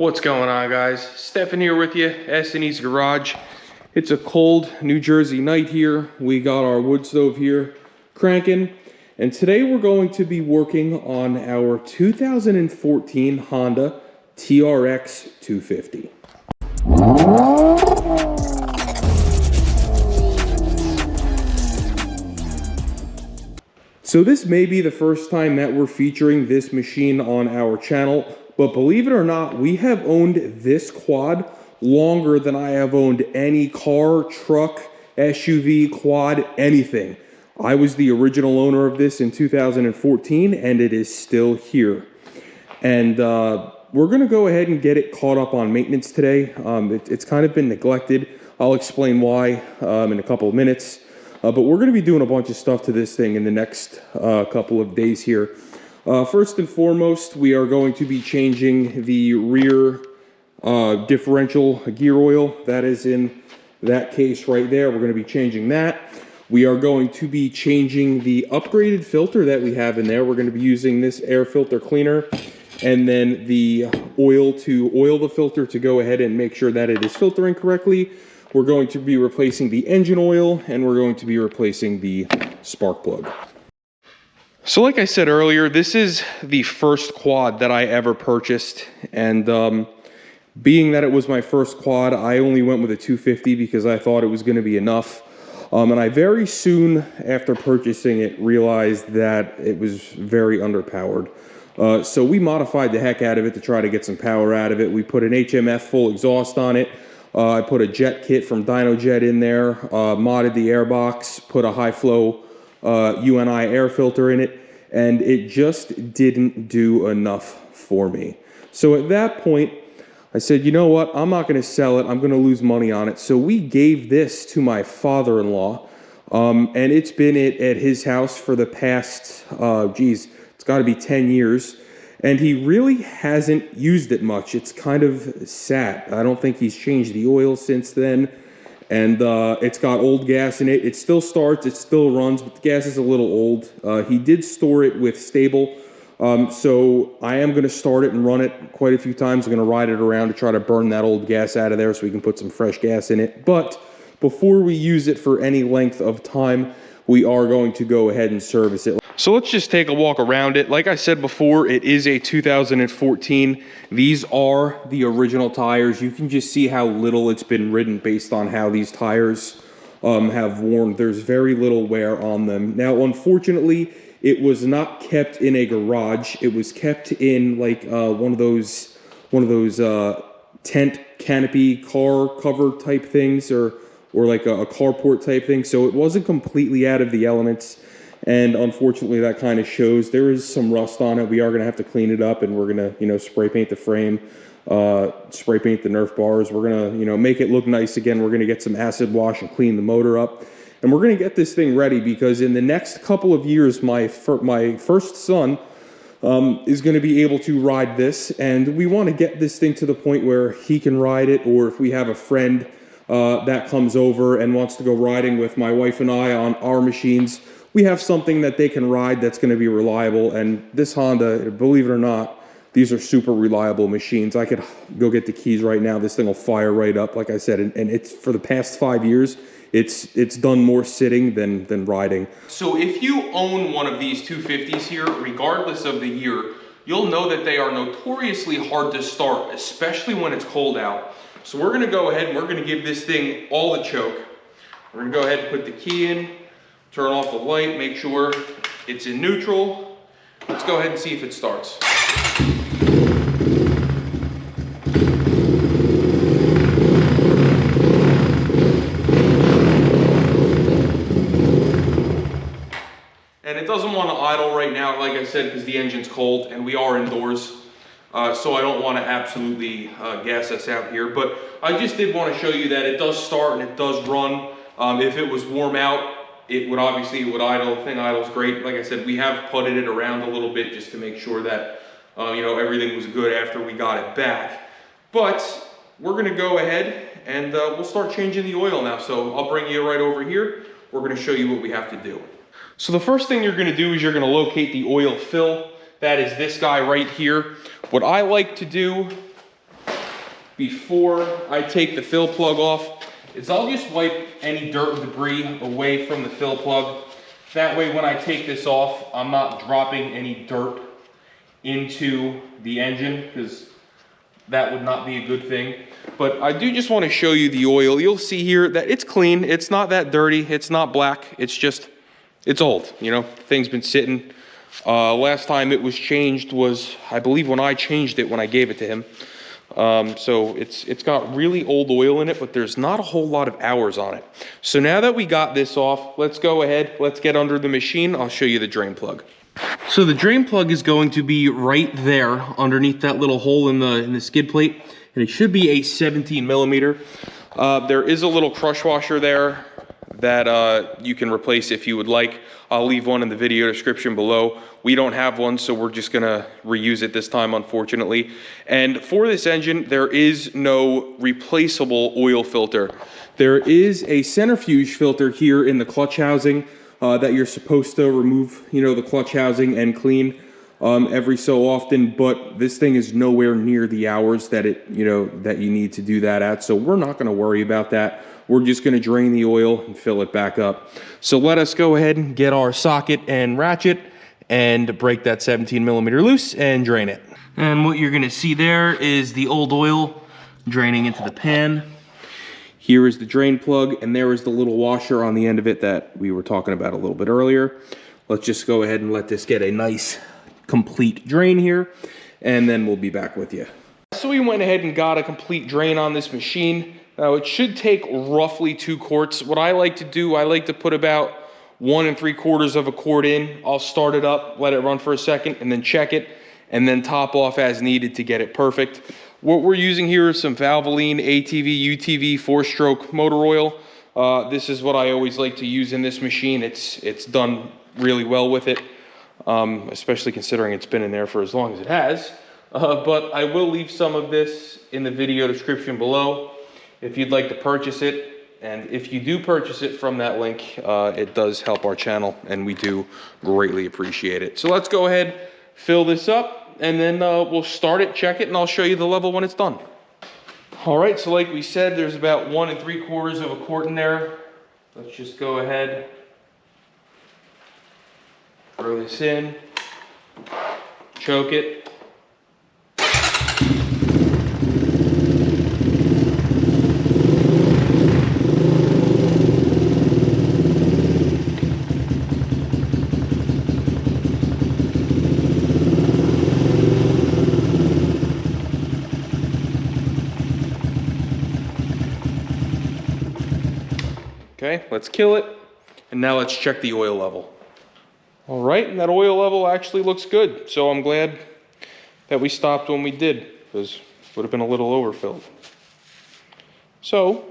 What's going on, guys? Stefan here with you, S&E's Garage. It's a cold New Jersey night here. We got our wood stove here cranking, and today we're going to be working on our 2014 Honda TRX250. So this may be the first time that we're featuring this machine on our channel, but believe it or not, we have owned this quad longer than I have owned any car, truck, SUV, quad, anything. I was the original owner of this in 2014, and it is still here. And we're gonna go ahead and get it caught up on maintenance today. It's kind of been neglected. I'll explain why in a couple of minutes. But we're going to be doing a bunch of stuff to this thing in the next couple of days here. First and foremost, we are going to be changing the rear differential gear oil. That is in that case right there. We're going to be changing that. We are going to be changing the upgraded filter that we have in there. We're going to be using this air filter cleaner and then the oil to oil the filter to go ahead and make sure that it is filtering correctly. We're going to be replacing the engine oil, and we're going to be replacing the spark plug. So like I said earlier, this is the first quad that I ever purchased, and being that it was my first quad, I only went with a 250 because I thought it was going to be enough. And I very soon after purchasing it realized that it was very underpowered. So we modified the heck out of it to try to get some power out of it. We put an HMF full exhaust on it. I put a jet kit from DynoJet in there, modded the airbox, put a high flow UNI air filter in it, and it just didn't do enough for me. So at that point, I said, you know what, I'm not going to sell it, I'm going to lose money on it. So we gave this to my father-in-law, and it's been at his house for the past, it's got to be 10 years. And he really hasn't used it much. It's kind of sat. I don't think he's changed the oil since then. And it's got old gas in it. It still starts, it still runs, but the gas is a little old. He did store it with stable. So I am going to start it and run it quite a few times. I'm going to ride it around to try to burn that old gas out of there so we can put some fresh gas in it. But before we use it for any length of time, we are going to go ahead and service it. So let's just take a walk around it. Like I said before, it is a 2014. These are the original tires. You can just see how little it's been ridden based on how these tires have worn. There's very little wear on them. Now, unfortunately, it was not kept in a garage. It was kept in like one of those tent canopy car cover type things, or like a carport type thing. So it wasn't completely out of the elements. And unfortunately, that kind of shows. There is some rust on it. We are going to have to clean it up, and we're going to, spray paint the frame, spray paint the Nerf bars. We're going to, make it look nice again. We're going to get some acid wash and clean the motor up. And we're going to get this thing ready because in the next couple of years, my first son is going to be able to ride this. And we want to get this thing to the point where he can ride it, or if we have a friend that comes over and wants to go riding with my wife and I on our machines, we have something that they can ride that's going to be reliable. And this Honda, believe it or not, these are super reliable machines. I could go get the keys right now. This thing will fire right up, like I said. And it's, for the past 5 years, it's done more sitting than riding. So if you own one of these 250s here, regardless of the year, you'll know that they are notoriously hard to start, especially when it's cold out. So we're going to go ahead and we're going to give this thing all the choke. We're going to go ahead and put the key in. Turn off the light, make sure it's in neutral. Let's go ahead and see if it starts. And it doesn't want to idle right now, like I said, because the engine's cold and we are indoors. So I don't want to absolutely gas us out here. But I just did want to show you that it does start and it does run. If it was warm out, it would idle. The thing idles great. Like I said, we have putted it around a little bit just to make sure that everything was good after we got it back. But we're going to go ahead and we'll start changing the oil now. So I'll bring you right over here. We're going to show you what we have to do. So the first thing you're going to do is you're going to locate the oil fill. That is this guy right here. What I like to do before I take the fill plug off is I'll just wipe any dirt and debris away from the fill plug. That way when I take this off, I'm not dropping any dirt into the engine, because that would not be a good thing. But I do just want to show you the oil. You'll see here that it's clean. It's not that dirty. It's not black. It's just, it's old, you know, thing's been sitting. Last time it was changed was, I believe, when I changed it, when I gave it to him. So it's got really old oil in it, but there's not a whole lot of hours on it. So now that we got this off, let's go ahead, let's get under the machine. I'll show you the drain plug. So the drain plug is going to be right there underneath that little hole in the skid plate, and it should be a 17 millimeter. There is a little crush washer there that you can replace if you would like. I'll leave one in the video description below. We don't have one, so we're just gonna reuse it this time, unfortunately. And for this engine, there is no replaceable oil filter. There is a centrifuge filter here in the clutch housing that you're supposed to remove, you know, the clutch housing and clean every so often, but this thing is nowhere near the hours that that you need to do that at. So we're not gonna worry about that. We're just gonna drain the oil and fill it back up. So let us go ahead and get our socket and ratchet and break that 17 millimeter loose and drain it. And what you're gonna see there is the old oil draining into the pan. Here is the drain plug, and there is the little washer on the end of it that we were talking about a little bit earlier. Let's just go ahead and let this get a nice complete drain here, and then we'll be back with you. So we went ahead and got a complete drain on this machine. Now it should take roughly 2 quarts. What I like to do, I like to put about 1 3/4 quart in. I'll start it up, let it run for a second, and then check it, and then top off as needed to get it perfect. What we're using here is some Valvoline ATV UTV 4-stroke motor oil. This is what I always like to use in this machine. It's done really well with it, especially considering it's been in there for as long as it has. But I will leave some of this in the video description below if you'd like to purchase it. And if you do purchase it from that link, it does help our channel, and we do greatly appreciate it. So let's go ahead, fill this up, and then we'll start it, check it, and I'll show you the level when it's done. All right, so like we said, there's about 1 3/4 quart in there. Let's just go ahead, throw this in, choke it. Okay, let's kill it, and now let's check the oil level. All right, and that oil level actually looks good, so I'm glad that we stopped when we did, because it would have been a little overfilled. So,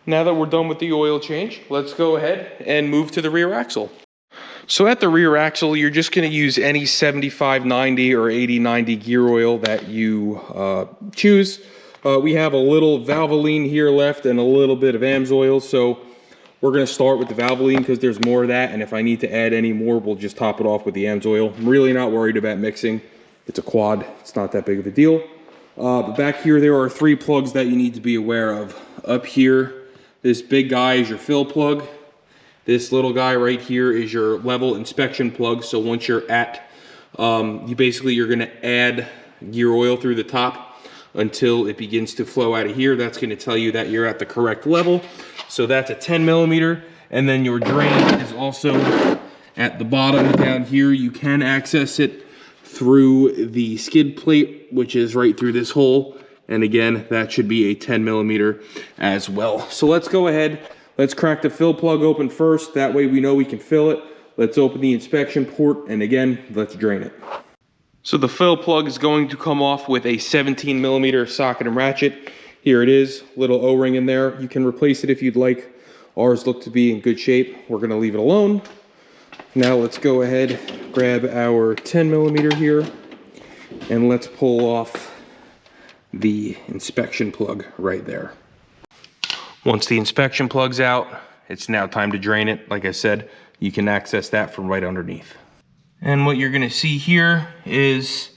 now that we're done with the oil change, let's go ahead and move to the rear axle. So at the rear axle, you're just gonna use any 75/90 or 80/90 gear oil that you choose. We have a little Valvoline here left and a little bit of AMSOIL, so we're gonna start with the Valvoline because there's more of that, and if I need to add any more, we'll just top it off with the AMSOIL. I'm really not worried about mixing. It's a quad, it's not that big of a deal. But back here, there are 3 plugs that you need to be aware of. Up here, this big guy is your fill plug. This little guy right here is your level inspection plug. So once you're at, you're gonna add gear oil through the top until it begins to flow out of here. That's gonna tell you that you're at the correct level. So that's a 10 millimeter. And then your drain is also at the bottom down here. You can access it through the skid plate, which is right through this hole. And again, that should be a 10 millimeter as well. So let's go ahead. Let's crack the fill plug open first. That way we know we can fill it. Let's open the inspection port, and again, let's drain it. So the fill plug is going to come off with a 17 millimeter socket and ratchet. Here it is, little O-ring in there. You can replace it if you'd like. Ours look to be in good shape. We're gonna leave it alone. Now let's go ahead, grab our 10 millimeter here, and let's pull off the inspection plug right there. Once the inspection plug's out, it's now time to drain it. Like I said, you can access that from right underneath. And what you're gonna see here is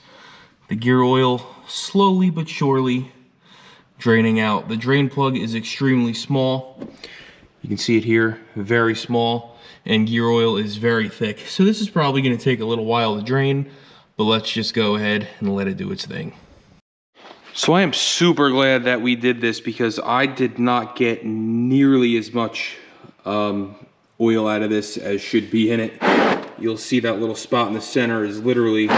the gear oil slowly but surely draining out. The drain plug is extremely small. You can see it here, very small, and gear oil is very thick. So this is probably going to take a little while to drain, but let's just go ahead and let it do its thing. So I am super glad that we did this because I did not get nearly as much oil out of this as should be in it. You'll see that little spot in the center is literally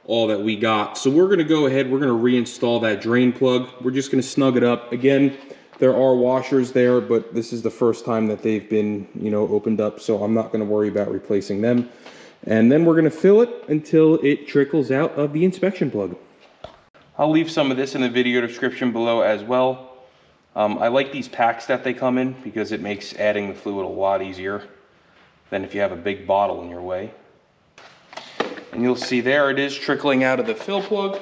all that we got. So we're gonna go ahead, we're gonna reinstall that drain plug. We're just gonna snug it up. Again, there are washers there, but this is the first time that they've been, you know, opened up, so I'm not gonna worry about replacing them. And then we're gonna fill it until it trickles out of the inspection plug. I'll leave some of this in the video description below as well. I like these packs that they come in because it makes adding the fluid a lot easier than if you have a big bottle in your way. And you'll see there it is trickling out of the fill plug.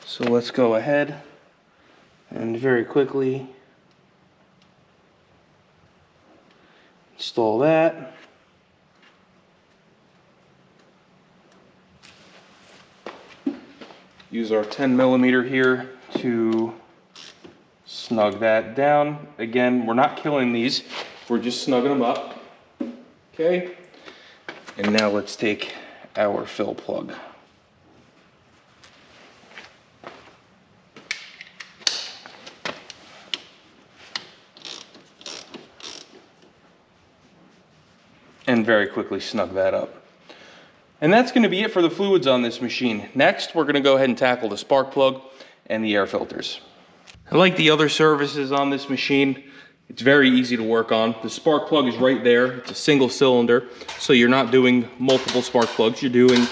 So let's go ahead and very quickly install that. Use our 10mm here to snug that down. Again, we're not killing these, we're just snugging them up. Okay, and now let's take our fill plug. And very quickly snug that up. And that's going to be it for the fluids on this machine. Next, we're going to go ahead and tackle the spark plug and the air filters. Like the other services on this machine, it's very easy to work on. The spark plug is right there. It's a single cylinder, so you're not doing multiple spark plugs, you're doing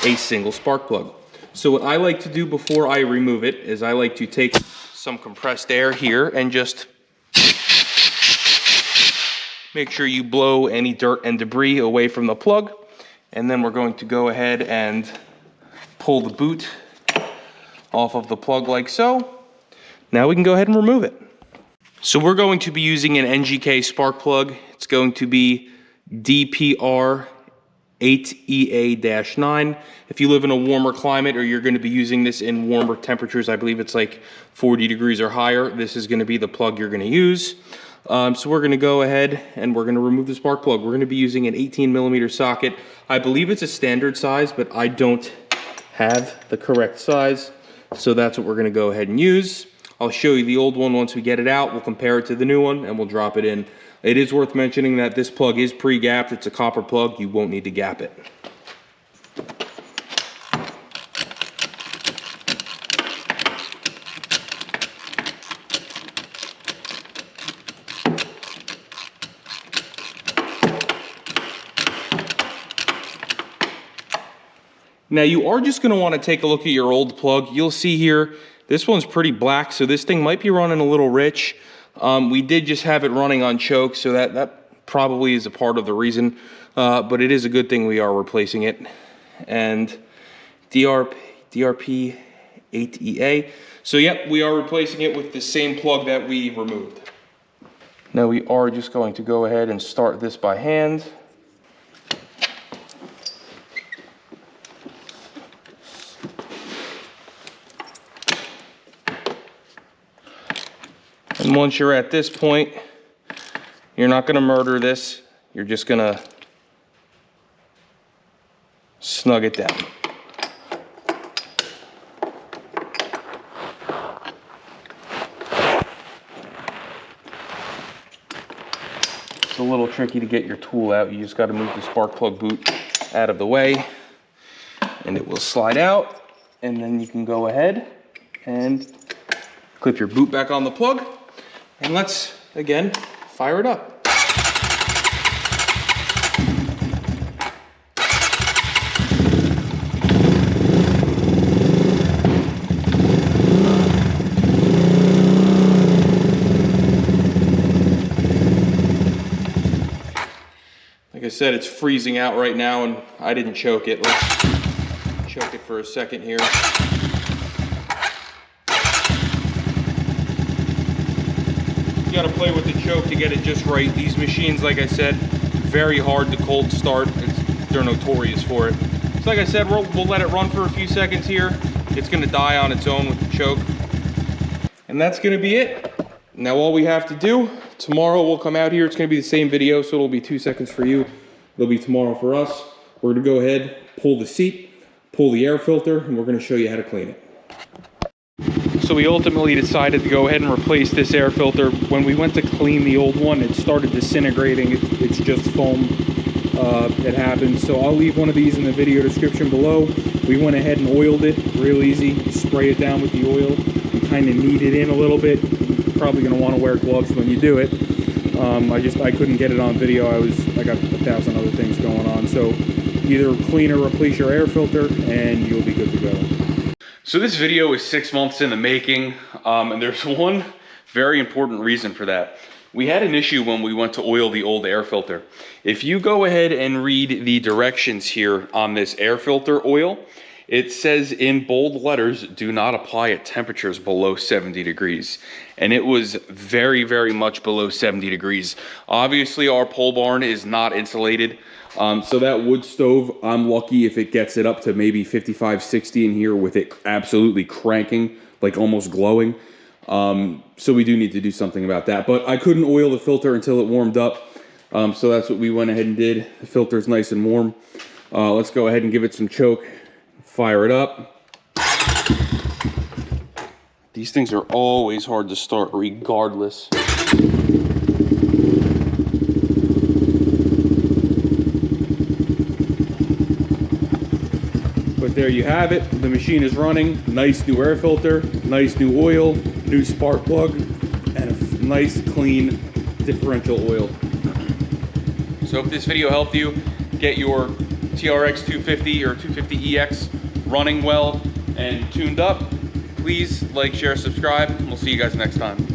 a single spark plug. So what I like to do before I remove it is I like to take some compressed air here and just make sure you blow any dirt and debris away from the plug. And then we're going to go ahead and pull the boot off of the plug like so. Now we can go ahead and remove it. So we're going to be using an NGK spark plug. It's going to be DPR8EA-9. If you live in a warmer climate or you're going to be using this in warmer temperatures, I believe it's like 40 degrees or higher, this is going to be the plug you're going to use. So we're going to go ahead and we're going to remove the spark plug. We're going to be using an 18mm socket. I believe it's a standard size, but I don't have the correct size. So that's what we're going to go ahead and use. I'll show you the old one once we get it out. We'll compare it to the new one and we'll drop it in. It is worth mentioning that this plug is pre-gapped. It's a copper plug. You won't need to gap it. Now you are just going to want to take a look at your old plug. You'll see here, this one's pretty black, so this thing might be running a little rich. We did just have it running on choke, so that probably is a part of the reason, but it is a good thing we are replacing it. And DRP8EA. So yep, we are replacing it with the same plug that we removed. Now we are just going to go ahead and start this by hand. And once you're at this point, you're not going to murder this. You're just going to snug it down. It's a little tricky to get your tool out. You just got to move the spark plug boot out of the way and it will slide out. And then you can go ahead and clip your boot back on the plug. And let's, again, fire it up. Like I said, it's freezing out right now and I didn't choke it. Let's choke it for a second here. You gotta play with the choke to get it just right. These machines, like I said, very hard to cold start. They're notorious for it. So like I said, we'll let it run for a few seconds here. It's gonna die on its own with the choke. And that's gonna be it. Now all we have to do, tomorrow we'll come out here. It's gonna be the same video, so it'll be 2 seconds for you. It'll be tomorrow for us. We're gonna go ahead, pull the seat, pull the air filter, and we're gonna show you how to clean it. So we ultimately decided to go ahead and replace this air filter. When we went to clean the old one, it started disintegrating. It's just foam. It happens. So I'll leave one of these in the video description below. We went ahead and oiled it real easy. Spray it down with the oil and kind of knead it in a little bit. You're probably going to want to wear gloves when you do it. I couldn't get it on video. I got 1,000 other things going on. So either clean or replace your air filter and you'll be good to go. So this video is 6 months in the making, and there's one very important reason for that. We had an issue when we went to oil the old air filter. If you go ahead and read the directions here on this air filter oil, it says in bold letters, do not apply at temperatures below 70 degrees. And it was very, very much below 70 degrees. Obviously, our pole barn is not insulated. So that wood stove, I'm lucky if it gets it up to maybe 55, 60 in here with it absolutely cranking, like almost glowing. So we do need to do something about that. But I couldn't oil the filter until it warmed up. So that's what we went ahead and did. The filter's nice and warm. Let's go ahead and give it some choke. Fire it up. These things are always hard to start regardless. But there you have it. The machine is running. Nice new air filter, nice new oil, new spark plug, and a nice clean differential oil. So if this video helped you get your TRX250 or 250EX running well and tuned up, please like, share, subscribe. We'll see you guys next time.